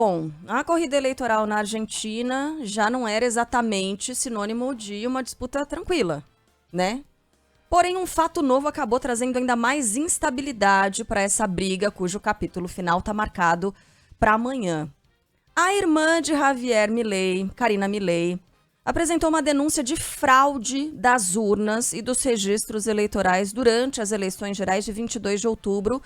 Bom, a corrida eleitoral na Argentina já não era exatamente sinônimo de uma disputa tranquila, né? Porém, um fato novo acabou trazendo ainda mais instabilidade para essa briga, cujo capítulo final está marcado para amanhã. A irmã de Javier Milei, Karina Milei, apresentou uma denúncia de fraude das urnas e dos registros eleitorais durante as eleições gerais de 22 de outubro,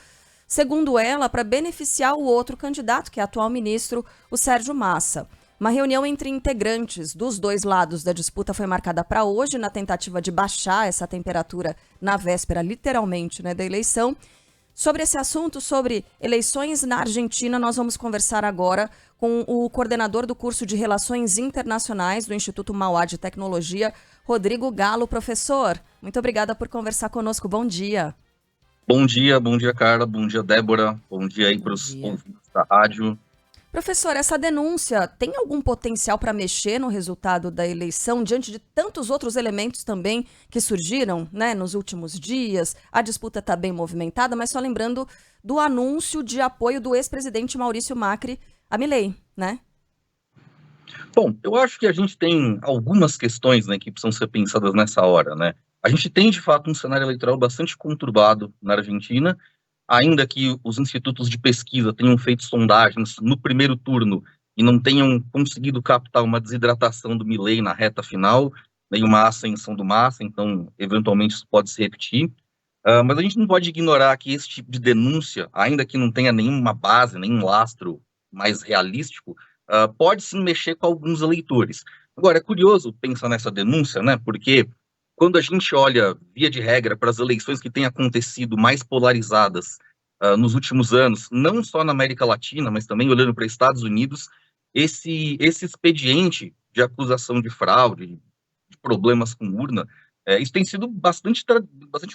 segundo ela, para beneficiar o outro candidato, que é o atual ministro, o Sérgio Massa. Uma reunião entre integrantes dos dois lados da disputa foi marcada para hoje, na tentativa de baixar essa temperatura na véspera, literalmente, né, da eleição. Sobre esse assunto, sobre eleições na Argentina, nós vamos conversar agora com o coordenador do curso de Relações Internacionais do Instituto Mauá de Tecnologia, Rodrigo Galo. Professor, muito obrigada por conversar conosco. Bom dia. Bom dia, Carla. Bom dia, Débora. Bom dia aí para os ouvintes da rádio. Professor, essa denúncia tem algum potencial para mexer no resultado da eleição, diante de tantos outros elementos também que surgiram, né, nos últimos dias? A disputa está bem movimentada, mas só lembrando do anúncio de apoio do ex-presidente Maurício Macri a Milei, né? Bom, eu acho que a gente tem algumas questões, né, que precisam ser pensadas nessa hora, né? A gente tem, de fato, um cenário eleitoral bastante conturbado na Argentina, ainda que os institutos de pesquisa tenham feito sondagens no primeiro turno e não tenham conseguido captar uma desidratação do Milei na reta final, né, e uma ascensão do Massa, então, eventualmente, isso pode se repetir. Mas a gente não pode ignorar que esse tipo de denúncia, ainda que não tenha nenhuma base, nenhum lastro mais realístico, pode sim mexer com alguns eleitores. Agora, é curioso pensar nessa denúncia, né? Porque quando a gente olha, via de regra, para as eleições que têm acontecido mais polarizadas nos últimos anos, não só na América Latina, mas também olhando para Estados Unidos, esse expediente de acusação de fraude, de problemas com urna, isso tem sido bastante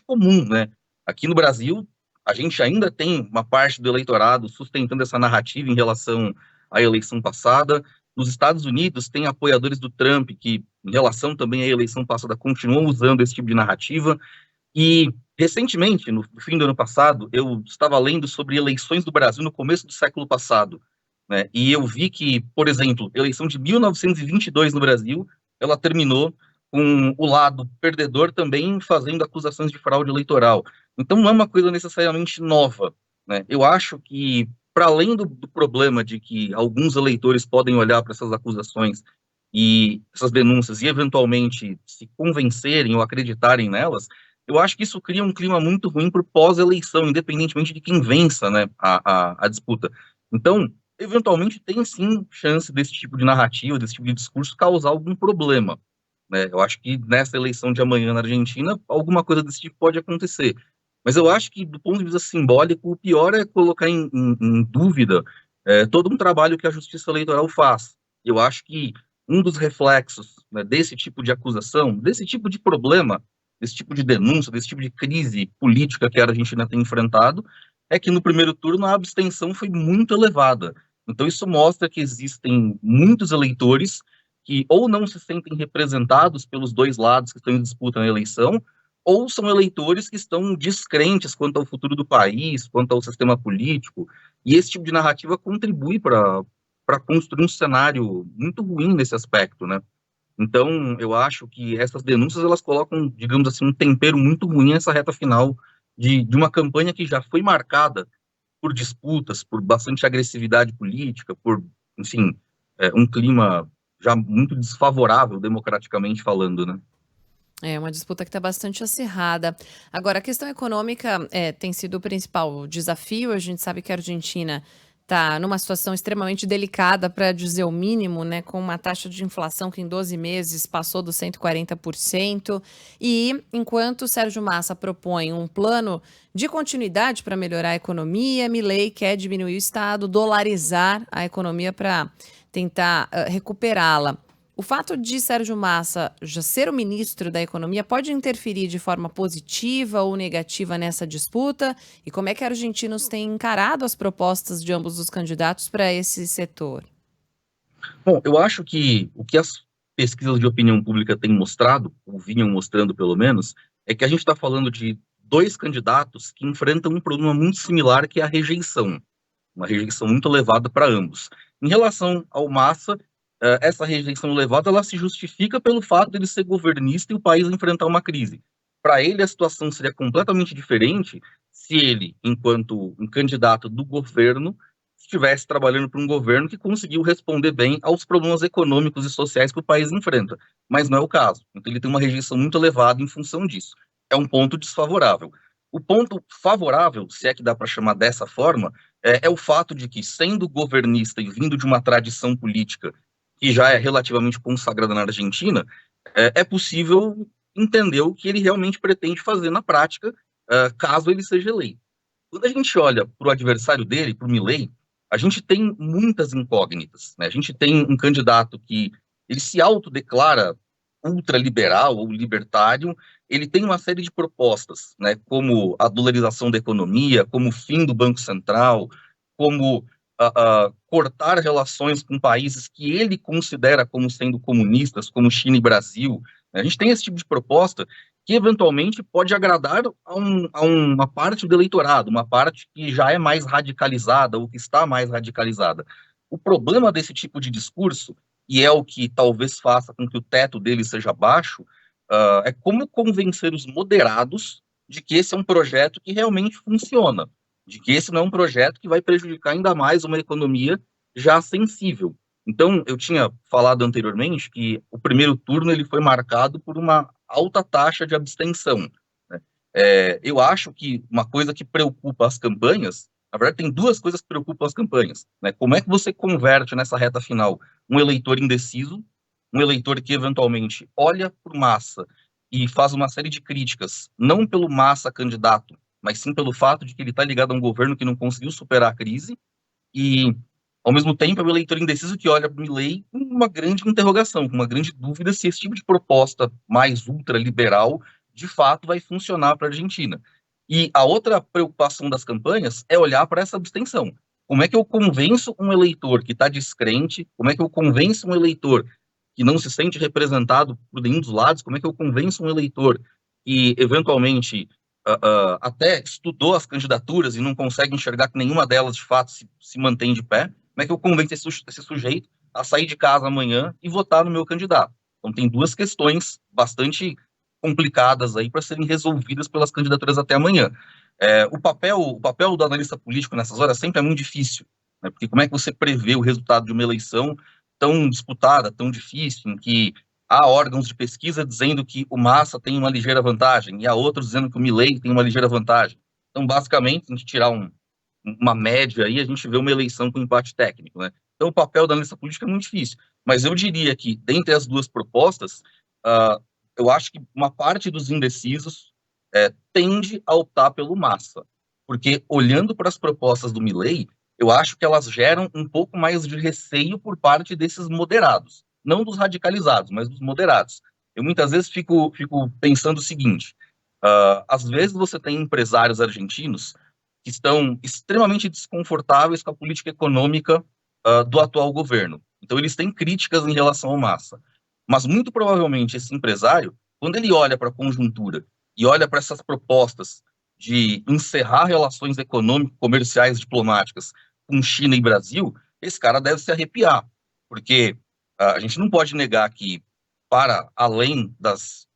comum, né? Aqui no Brasil, a gente ainda tem uma parte do eleitorado sustentando essa narrativa em relação à eleição passada. Nos Estados Unidos, tem apoiadores do Trump que, em relação também à eleição passada, continuam usando esse tipo de narrativa. E, recentemente, no fim do ano passado, eu estava lendo sobre eleições do Brasil no começo do século passado, né? E eu vi que, por exemplo, a eleição de 1922 no Brasil, ela terminou com o lado perdedor também fazendo acusações de fraude eleitoral. Então, não é uma coisa necessariamente nova, né? Eu acho que, para além do problema de que alguns eleitores podem olhar para essas acusações e essas denúncias e, eventualmente, se convencerem ou acreditarem nelas, eu acho que isso cria um clima muito ruim para o pós-eleição, independentemente de quem vença, né, a disputa. Então, eventualmente, tem sim chance desse tipo de narrativa, desse tipo de discurso causar algum problema, né? Eu acho que nessa eleição de amanhã na Argentina, alguma coisa desse tipo pode acontecer. Mas eu acho que, do ponto de vista simbólico, o pior é colocar em dúvida todo um trabalho que a Justiça Eleitoral faz. Eu acho que um dos reflexos, né, desse tipo de acusação, desse tipo de problema, desse tipo de denúncia, desse tipo de crise política que a Argentina tem enfrentado, é que no primeiro turno a abstenção foi muito elevada. Então isso mostra que existem muitos eleitores que ou não se sentem representados pelos dois lados que estão em disputa na eleição, ou são eleitores que estão descrentes quanto ao futuro do país, quanto ao sistema político, e esse tipo de narrativa contribui para construir um cenário muito ruim nesse aspecto, né? Então, eu acho que essas denúncias, elas colocam, digamos assim, um tempero muito ruim nessa reta final de uma campanha que já foi marcada por disputas, por bastante agressividade política, por, enfim, um clima já muito desfavorável, democraticamente falando, né? É uma disputa que está bastante acirrada. Agora, a questão econômica tem sido o principal desafio. A gente sabe que a Argentina está numa situação extremamente delicada, para dizer o mínimo, né, com uma taxa de inflação que em 12 meses passou dos 140%. E enquanto o Sérgio Massa propõe um plano de continuidade para melhorar a economia, Milei quer diminuir o Estado, dolarizar a economia para tentar recuperá-la. O fato de Sérgio Massa já ser o ministro da Economia pode interferir de forma positiva ou negativa nessa disputa? E como é que argentinos têm encarado as propostas de ambos os candidatos para esse setor? Bom, eu acho que o que as pesquisas de opinião pública têm mostrado, ou vinham mostrando pelo menos, é que a gente está falando de dois candidatos que enfrentam um problema muito similar, que é a rejeição, uma rejeição muito elevada para ambos. Em relação ao Massa, essa rejeição elevada, ela se justifica pelo fato de ele ser governista e o país enfrentar uma crise. Para ele, a situação seria completamente diferente se ele, enquanto um candidato do governo, estivesse trabalhando para um governo que conseguiu responder bem aos problemas econômicos e sociais que o país enfrenta. Mas não é o caso. Então, ele tem uma rejeição muito elevada em função disso. É um ponto desfavorável. O ponto favorável, se é que dá para chamar dessa forma, é o fato de que, sendo governista e vindo de uma tradição política que já é relativamente consagrada na Argentina, é possível entender o que ele realmente pretende fazer na prática, caso ele seja eleito. Quando a gente olha para o adversário dele, para o Milei, a gente tem muitas incógnitas, né? A gente tem um candidato que ele se autodeclara ultraliberal ou libertário, ele tem uma série de propostas, né, como a dolarização da economia, como o fim do Banco Central, como cortar relações com países que ele considera como sendo comunistas, como China e Brasil. A gente tem esse tipo de proposta que eventualmente pode agradar a uma parte do eleitorado, uma parte que já é mais radicalizada ou que está mais radicalizada. O problema desse tipo de discurso, e é o que talvez faça com que o teto dele seja baixo, é como convencer os moderados de que esse é um projeto que realmente funciona, de que esse não é um projeto que vai prejudicar ainda mais uma economia já sensível. Então, eu tinha falado anteriormente que o primeiro turno ele foi marcado por uma alta taxa de abstenção, né? Eu acho que uma coisa que preocupa as campanhas, na verdade, tem duas coisas que preocupam as campanhas, né? Como é que você converte nessa reta final um eleitor indeciso, um eleitor que eventualmente olha por Massa e faz uma série de críticas, não pelo Massa candidato, mas sim pelo fato de que ele está ligado a um governo que não conseguiu superar a crise, e, ao mesmo tempo, é o eleitor indeciso que olha para o Milei com uma grande interrogação, com uma grande dúvida se esse tipo de proposta mais ultraliberal, de fato, vai funcionar para a Argentina. E a outra preocupação das campanhas é olhar para essa abstenção. Como é que eu convenço um eleitor que está descrente? Como é que eu convenço um eleitor que não se sente representado por nenhum dos lados? Como é que eu convenço um eleitor que, eventualmente, até estudou as candidaturas e não consegue enxergar que nenhuma delas, de fato, se mantém de pé? Como é que eu convenço esse sujeito a sair de casa amanhã e votar no meu candidato? Então, tem duas questões bastante complicadas aí para serem resolvidas pelas candidaturas até amanhã. O papel do analista político nessas horas sempre é muito difícil, né? Porque como é que você prevê o resultado de uma eleição tão disputada, tão difícil, em que há órgãos de pesquisa dizendo que o Massa tem uma ligeira vantagem e há outros dizendo que o Milei tem uma ligeira vantagem. Então, basicamente, se a gente tirar uma média aí, a gente vê uma eleição com empate técnico, né? Então, o papel da analista política é muito difícil. Mas eu diria que, dentre as duas propostas, eu acho que uma parte dos indecisos tende a optar pelo Massa. Porque, olhando para as propostas do Milei, eu acho que elas geram um pouco mais de receio por parte desses moderados. Não dos radicalizados, mas dos moderados. Eu muitas vezes fico pensando o seguinte, às vezes você tem empresários argentinos que estão extremamente desconfortáveis com a política econômica do atual governo. Então, eles têm críticas em relação ao Massa. Mas, muito provavelmente, esse empresário, quando ele olha para a conjuntura e olha para essas propostas de encerrar relações econômicas, comerciais, diplomáticas com China e Brasil, esse cara deve se arrepiar, porque a gente não pode negar que, para além das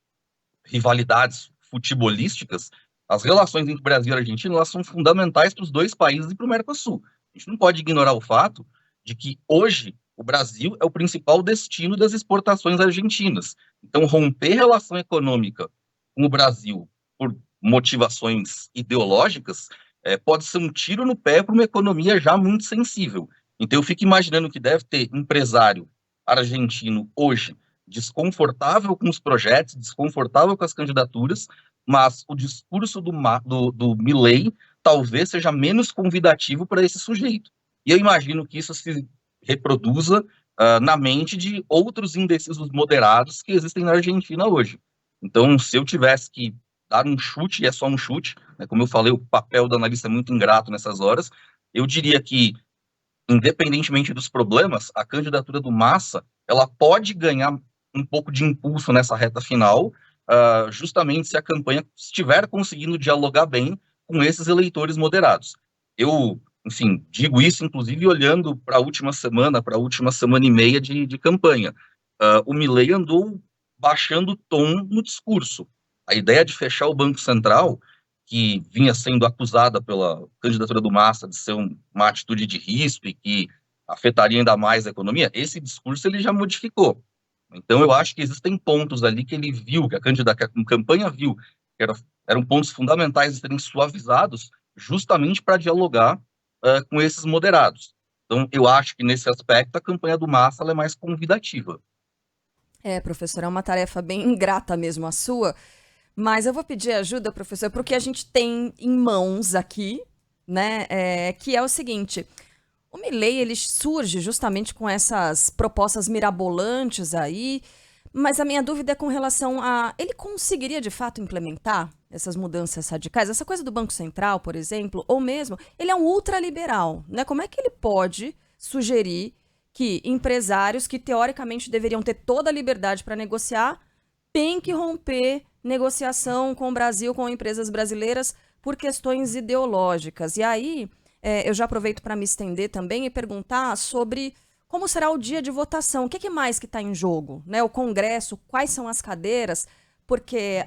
rivalidades futebolísticas, as relações entre Brasil e Argentina elas são fundamentais para os dois países e para o Mercosul. A gente não pode ignorar o fato de que hoje o Brasil é o principal destino das exportações argentinas. Então, romper relação econômica com o Brasil por motivações ideológicas pode ser um tiro no pé para uma economia já muito sensível. Então, eu fico imaginando que deve ter empresário argentino hoje desconfortável com os projetos, desconfortável com as candidaturas, mas o discurso do Milei talvez seja menos convidativo para esse sujeito. E eu imagino que isso se reproduza na mente de outros indecisos moderados que existem na Argentina hoje. Então, se eu tivesse que dar um chute, e é só um chute, né, como eu falei, o papel do analista é muito ingrato nessas horas, eu diria que, independentemente dos problemas, a candidatura do Massa, ela pode ganhar um pouco de impulso nessa reta final, justamente se a campanha estiver conseguindo dialogar bem com esses eleitores moderados. Eu enfim, digo isso inclusive olhando para a última semana e meia de campanha. O Milei andou baixando o tom no discurso. A ideia de fechar o Banco Central, que vinha sendo acusada pela candidatura do Massa de ser uma atitude de risco e que afetaria ainda mais a economia, esse discurso ele já modificou. Então, eu acho que existem pontos ali que ele viu, que a campanha viu, que eram pontos fundamentais de serem suavizados justamente para dialogar com esses moderados. Então, eu acho que nesse aspecto a campanha do Massa ela é mais convidativa. Professor, é uma tarefa bem ingrata mesmo a sua, mas eu vou pedir ajuda, professor, para o que a gente tem em mãos aqui, né? Que é o seguinte: o Milei ele surge justamente com essas propostas mirabolantes aí, mas a minha dúvida é com relação a ele conseguiria de fato implementar essas mudanças radicais, essa coisa do Banco Central, por exemplo, ou mesmo ele é um ultraliberal, né? Como é que ele pode sugerir que empresários que teoricamente deveriam ter toda a liberdade para negociar têm que romper negociação com o Brasil, com empresas brasileiras, por questões ideológicas? E aí, eu já aproveito para me estender também e perguntar sobre como será o dia de votação. O que mais que está em jogo? Né? O Congresso, quais são as cadeiras? Porque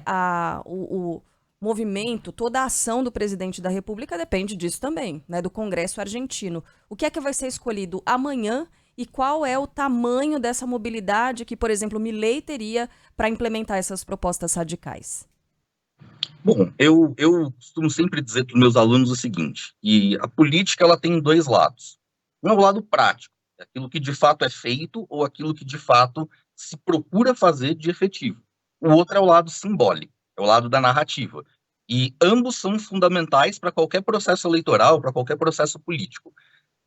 o movimento, toda a ação do presidente da República depende disso também, né? Do Congresso argentino. O que é que vai ser escolhido amanhã? E qual é o tamanho dessa mobilidade que, por exemplo, Milei teria para implementar essas propostas radicais? Bom, eu costumo sempre dizer para os meus alunos o seguinte, que a política ela tem dois lados. Um é o lado prático, aquilo que de fato é feito ou aquilo que de fato se procura fazer de efetivo. O outro é o lado simbólico, é o lado da narrativa. E ambos são fundamentais para qualquer processo eleitoral, para qualquer processo político.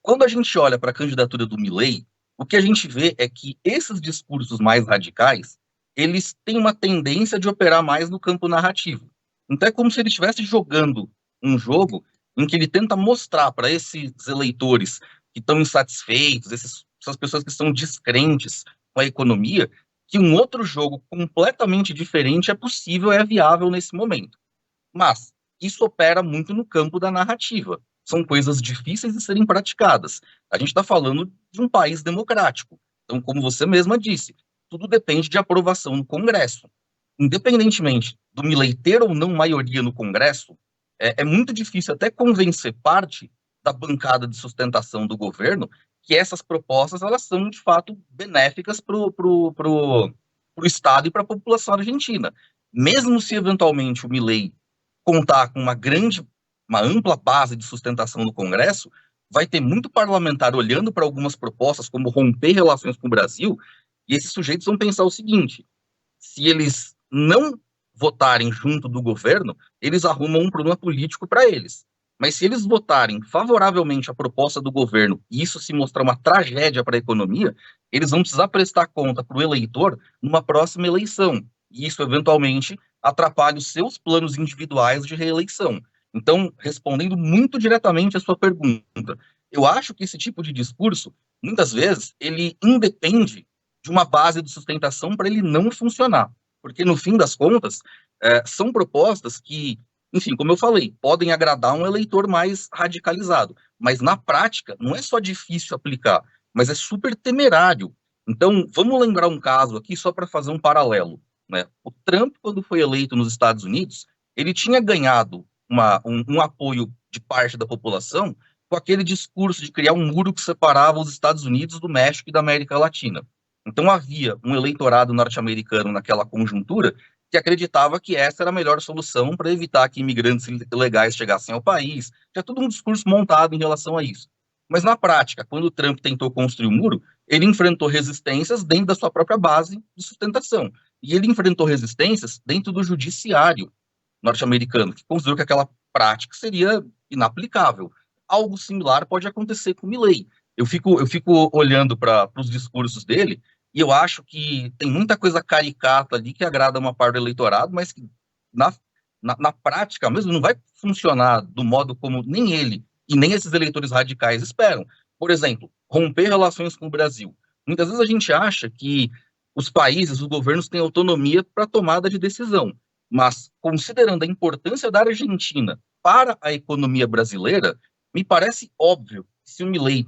Quando a gente olha para a candidatura do Milei, o que a gente vê é que esses discursos mais radicais, eles têm uma tendência de operar mais no campo narrativo. Então é como se ele estivesse jogando um jogo em que ele tenta mostrar para esses eleitores que estão insatisfeitos, essas pessoas que estão descrentes com a economia, que um outro jogo completamente diferente é possível, é viável nesse momento. Mas isso opera muito no campo da narrativa. São coisas difíceis de serem praticadas. A gente está falando de um país democrático. Então, como você mesma disse, tudo depende de aprovação no Congresso. Independentemente do Milei ter ou não maioria no Congresso, é muito difícil até convencer parte da bancada de sustentação do governo que essas propostas elas são, de fato, benéficas para o Estado e para a população argentina. Mesmo se, eventualmente, o Milei contar com uma ampla base de sustentação no Congresso, vai ter muito parlamentar olhando para algumas propostas, como romper relações com o Brasil, e esses sujeitos vão pensar o seguinte: se eles não votarem junto do governo, eles arrumam um problema político para eles. Mas se eles votarem favoravelmente à proposta do governo, e isso se mostrar uma tragédia para a economia, eles vão precisar prestar conta para o eleitor numa próxima eleição. E isso, eventualmente, atrapalha os seus planos individuais de reeleição. Então, respondendo muito diretamente à sua pergunta, eu acho que esse tipo de discurso, muitas vezes, ele independe de uma base de sustentação para ele não funcionar. Porque, no fim das contas, são propostas que, enfim, como eu falei, podem agradar um eleitor mais radicalizado. Mas, na prática, não é só difícil aplicar, mas é super temerário. Então, vamos lembrar um caso aqui só para fazer um paralelo, né? O Trump, quando foi eleito nos Estados Unidos, ele tinha ganhado um apoio de parte da população com aquele discurso de criar um muro que separava os Estados Unidos do México e da América Latina. Então havia um eleitorado norte-americano naquela conjuntura que acreditava que essa era a melhor solução para evitar que imigrantes ilegais chegassem ao país. Tinha todo um discurso montado em relação a isso. Mas na prática, quando o Trump tentou construir o muro, ele enfrentou resistências dentro da sua própria base de sustentação. E ele enfrentou resistências dentro do judiciário norte-americano, que considerou que aquela prática seria inaplicável. Algo similar pode acontecer com o Milei. Eu fico olhando para os discursos dele e eu acho que tem muita coisa caricata ali que agrada uma parte do eleitorado, mas que na prática mesmo não vai funcionar do modo como nem ele e nem esses eleitores radicais esperam. Por exemplo, romper relações com o Brasil. Muitas vezes a gente acha que os países, os governos têm autonomia para tomada de decisão, mas considerando a importância da Argentina para a economia brasileira, Me parece óbvio que se o Milei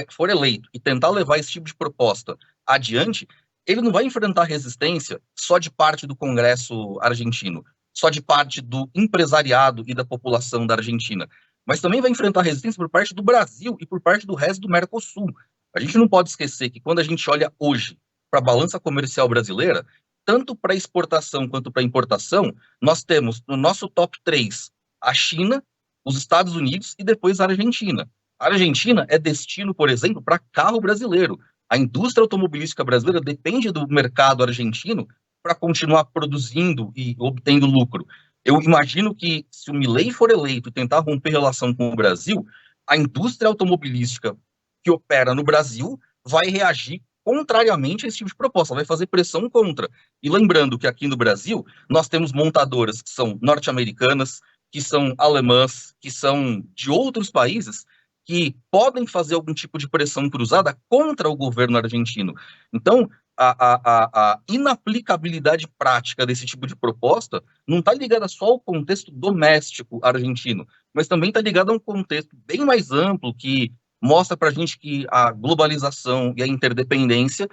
for eleito e tentar levar esse tipo de proposta adiante, ele não vai enfrentar resistência só de parte do Congresso argentino, só de parte do empresariado e da população da Argentina, mas também vai enfrentar resistência por parte do Brasil e por parte do resto do Mercosul. A gente não pode esquecer que quando a gente olha hoje para a balança comercial brasileira, tanto para exportação quanto para importação, nós temos no nosso top 3 a China, os Estados Unidos e depois a Argentina. A Argentina é destino, por exemplo, para carro brasileiro. A indústria automobilística brasileira depende do mercado argentino para continuar produzindo e obtendo lucro. Eu imagino que se o Milei for eleito e tentar romper relação com o Brasil, a indústria automobilística que opera no Brasil vai reagir contrariamente a esse tipo de proposta, vai fazer pressão contra. E lembrando que aqui no Brasil, nós temos montadoras que são norte-americanas, que são alemãs, que são de outros países, que podem fazer algum tipo de pressão cruzada contra o governo argentino. Então, a inaplicabilidade prática desse tipo de proposta não está ligada só ao contexto doméstico argentino, mas também está ligada a um contexto bem mais amplo que mostra para a gente que a globalização e a interdependência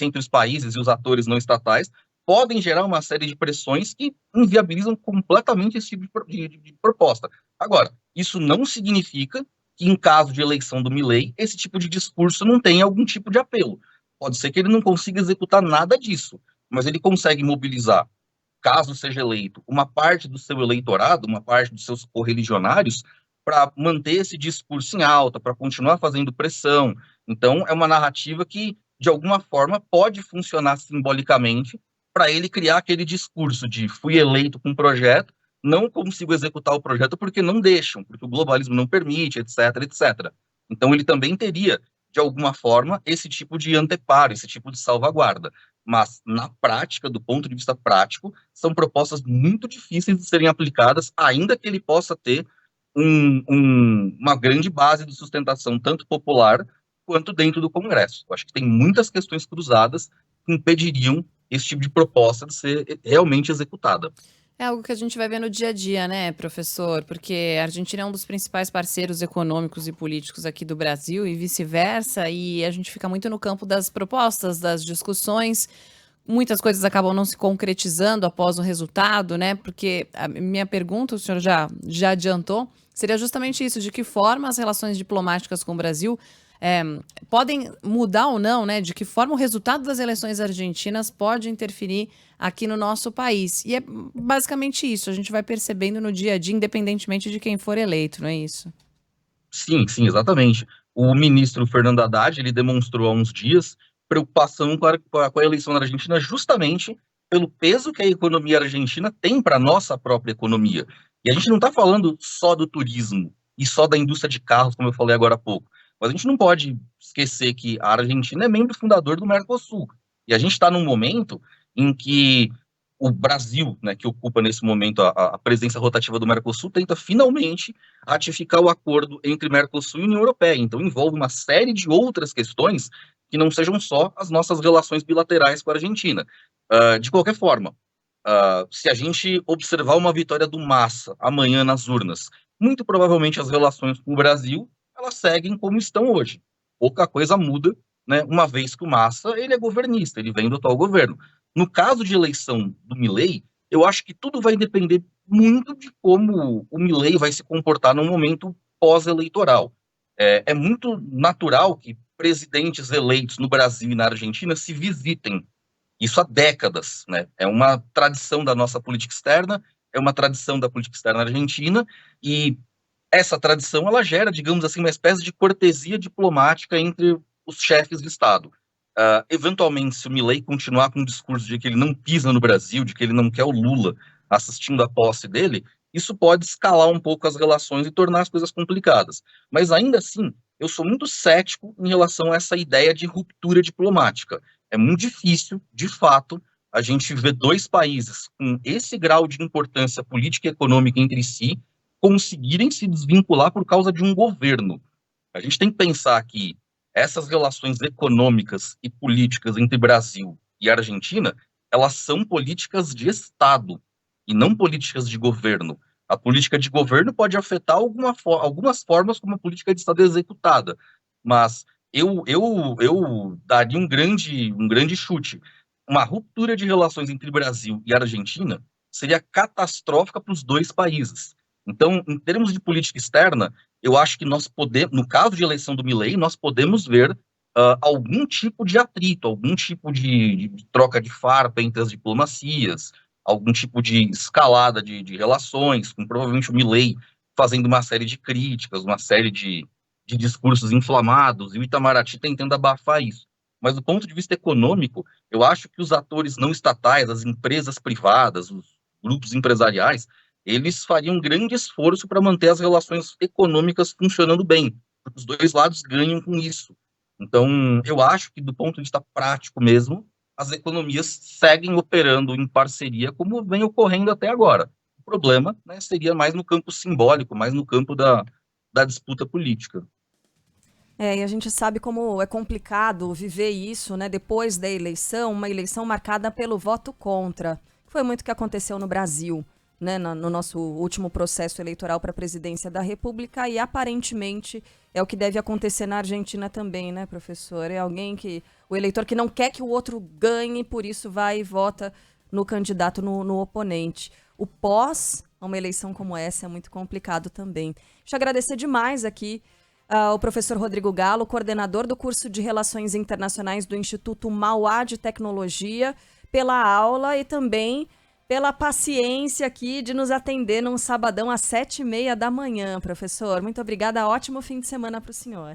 entre os países e os atores não estatais podem gerar uma série de pressões que inviabilizam completamente esse tipo de proposta. Agora, isso não significa que, em caso de eleição do Milei, esse tipo de discurso não tenha algum tipo de apelo. Pode ser que ele não consiga executar nada disso, mas ele consegue mobilizar, caso seja eleito, uma parte do seu eleitorado, uma parte dos seus correligionários, para manter esse discurso em alta, para continuar fazendo pressão. Então, é uma narrativa que, de alguma forma, pode funcionar simbolicamente para ele criar aquele discurso de fui eleito com um projeto, não consigo executar o projeto porque não deixam, porque o globalismo não permite, etc, etc. Então, ele também teria, de alguma forma, esse tipo de anteparo, esse tipo de salvaguarda. Mas, na prática, do ponto de vista prático, são propostas muito difíceis de serem aplicadas, ainda que ele possa ter uma grande base de sustentação, tanto popular quanto dentro do Congresso. Eu acho que tem muitas questões cruzadas que impediriam esse tipo de proposta de ser realmente executada. É algo que a gente vai ver no dia a dia, né, professor? Porque a Argentina é um dos principais parceiros econômicos e políticos aqui do Brasil e vice-versa, e a gente fica muito no campo das propostas, das discussões. Muitas coisas acabam não se concretizando após o resultado, né? Porque a minha pergunta, o senhor já adiantou, seria justamente isso: de que forma as relações diplomáticas com o Brasil podem mudar ou não, né? De que forma o resultado das eleições argentinas pode interferir aqui no nosso país. E é basicamente isso, a gente vai percebendo no dia a dia, independentemente de quem for eleito, não é isso? Sim, sim, exatamente. O ministro Fernando Haddad, ele demonstrou há uns dias preocupação com a eleição na Argentina justamente pelo peso que a economia argentina tem para a nossa própria economia. E a gente não está falando só do turismo e só da indústria de carros, como eu falei agora há pouco. Mas a gente não pode esquecer que a Argentina é membro fundador do Mercosul. E a gente está num momento em que o Brasil, né, que ocupa nesse momento a presença rotativa do Mercosul, tenta finalmente ratificar o acordo entre Mercosul e União Europeia. Então envolve uma série de outras questões que não sejam só as nossas relações bilaterais com a Argentina. De qualquer forma, se a gente observar uma vitória do Massa amanhã nas urnas, muito provavelmente as relações com o Brasil elas seguem como estão hoje. Pouca coisa muda, né, uma vez que o Massa ele é governista, ele vem do atual governo. No caso de eleição do Milei, eu acho que tudo vai depender muito de como o Milei vai se comportar no momento pós-eleitoral. É muito natural que presidentes eleitos no Brasil e na Argentina se visitem. Isso há décadas, né? É uma tradição da nossa política externa, é uma tradição da política externa argentina, e essa tradição ela gera, digamos assim, uma espécie de cortesia diplomática entre os chefes de Estado. Eventualmente, se o Milei continuar com o discurso de que ele não pisa no Brasil, de que ele não quer o Lula assistindo a posse dele, isso pode escalar um pouco as relações e tornar as coisas complicadas. Mas ainda assim, eu sou muito cético em relação a essa ideia de ruptura diplomática. É muito difícil, de fato, a gente ver dois países com esse grau de importância política e econômica entre si conseguirem se desvincular por causa de um governo. A gente tem que pensar que essas relações econômicas e políticas entre Brasil e Argentina, elas são políticas de Estado e não políticas de governo. A política de governo pode afetar algumas formas como a política de Estado é executada, mas eu daria um grande chute. Uma ruptura de relações entre Brasil e Argentina seria catastrófica para os dois países. Então, em termos de política externa, eu acho que nós podemos, no caso de eleição do Milei, nós podemos ver algum tipo de atrito, algum tipo de troca de farpa entre as diplomacias, algum tipo de escalada de relações, com provavelmente o Milei fazendo uma série de críticas, uma série de discursos inflamados, e o Itamaraty tentando abafar isso. Mas do ponto de vista econômico, eu acho que os atores não estatais, as empresas privadas, os grupos empresariais, eles fariam um grande esforço para manter as relações econômicas funcionando bem, porque os dois lados ganham com isso. Então, eu acho que, do ponto de vista prático mesmo, as economias seguem operando em parceria como vem ocorrendo até agora. O problema, né, seria mais no campo simbólico, mais no campo da disputa política. E a gente sabe como é complicado viver isso, né? Depois da eleição, uma eleição marcada pelo voto contra. Foi muito o que aconteceu no Brasil, né? No nosso último processo eleitoral para a presidência da República, e aparentemente é o que deve acontecer na Argentina também, né, professor? É alguém o eleitor que não quer que o outro ganhe, por isso vai e vota no candidato, no oponente. O pós a uma eleição como essa é muito complicado também. Deixa eu agradecer demais aqui o professor Rodrigo Galo, coordenador do curso de Relações Internacionais do Instituto Mauá de Tecnologia, pela aula e também pela paciência aqui de nos atender num sabadão às 7h30 da manhã, professor. Muito obrigada, ótimo fim de semana para o senhor.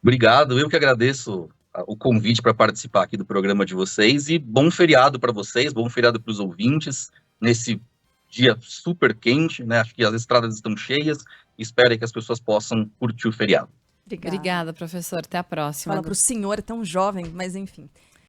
Obrigado, eu que agradeço o convite para participar aqui do programa de vocês, e bom feriado para vocês, bom feriado para os ouvintes, nesse dia super quente, né? Acho que as estradas estão cheias, espero que as pessoas possam curtir o feriado. Obrigada, professor. Até a próxima. Fala para o senhor, tão jovem, mas enfim.